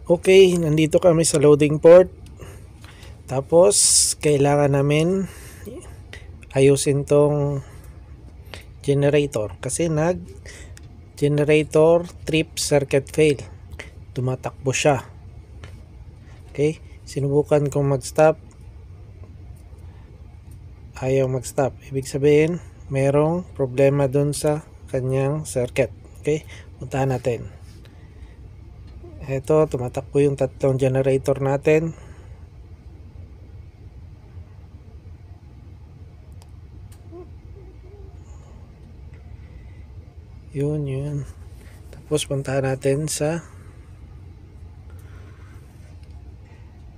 Okay, nandito kami sa loading port. Tapos, kailangan namin ayusin tong generator. Kasi generator trip circuit fail. Tumatakbo siya. Okay, sinubukan kong mag-stop. Ayaw mag-stop. Ibig sabihin, merong problema dun sa kanyang circuit. Okay, puntahan natin. Ito, tumatakbo yung tatlong generator natin. Yun. Tapos puntahan natin sa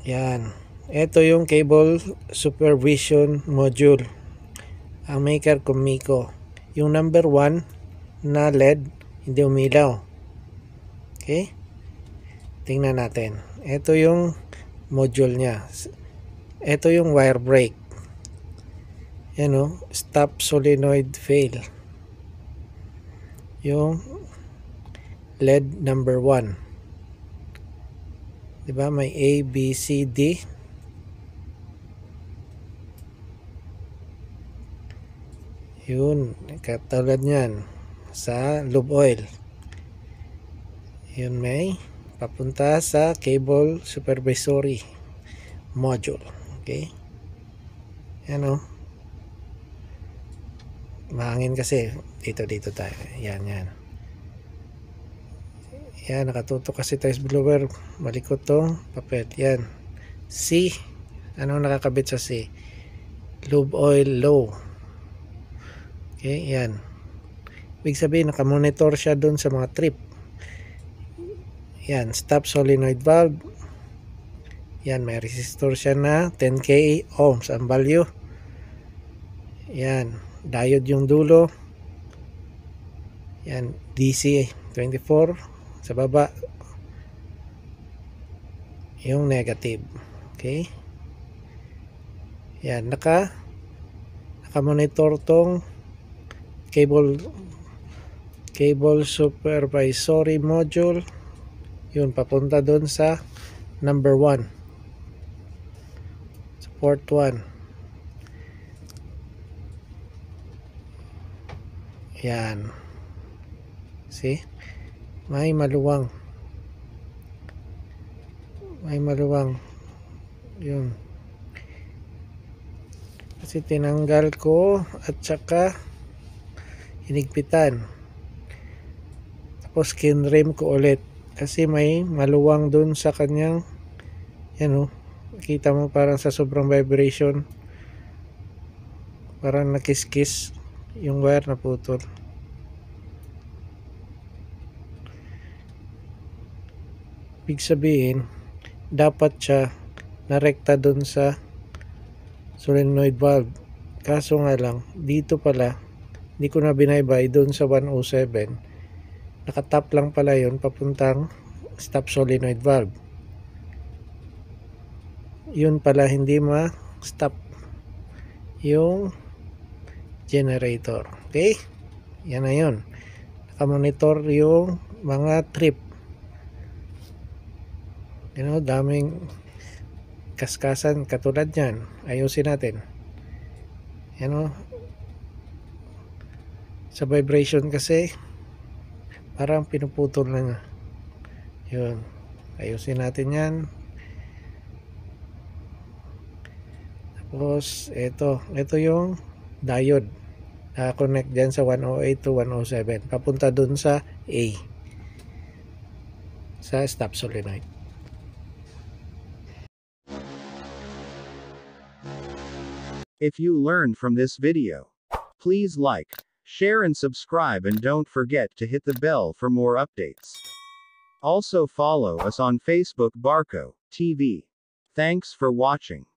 yan. Ito yung cable supervision module. Ang maker Comico. Yung number 1 na LED hindi umilaw. Okay? Tingnan natin. Ito yung module niya. Ito yung wire brake. Yan o. Stop solenoid fail. Yung LED number 1. Diba? May A, B, C, D. Yun. Katulad nyan. Sa lube oil. Yun may papunta sa cable supervisory module. Okay? Yan o. Mahangin kasi. Dito tayo. Yan. Yan, nakatutok kasi tayo sa blower. Malikot tong papel. Yan. C. Anong nakakabit sa C? Lube oil low. Okay, yan. Ibig sabihin, nakamonitor siya dun sa mga trip. Yan, stop solenoid valve. Yan, may resistor siya na 10k ohms ang value. Yan, diode yung dulo. Yan, DC 24 sa baba. Yung negative. Okay? Yan, nakamonitor tong cable supervisory module. Yun, papunta doon sa number 1, sa port 1. Yan, see, may maluwang yun kasi tinanggal ko at saka hinigpitan, tapos kinrim ko ulit kasi may maluwang dun sa kanyang yan o, kita mo parang sa sobrang vibration parang nakiskis yung wire na putol. Ibig sabihin dapat siya narekta dun sa solenoid valve, kaso nga lang dito pala hindi ko na binaybay dun sa 107. Nakatap lang pala yun papuntang stop solenoid valve. Yun pala hindi ma-stop yung generator. Okay? Yan na yun. Nakamonitor yung mga trip. Daming kaskasan katulad yan. Ayusin natin. Sa vibration kasi parang pinuputol na. Yun, ayusin natin yan. Tapos ito yung diode connect dyan sa 108 to 107 papunta dun sa A, sa stop solenoid. If you learned from this video, please like, share and subscribe, and don't forget to hit the bell for more updates. Also follow us on Facebook Barco TV. Thanks for watching.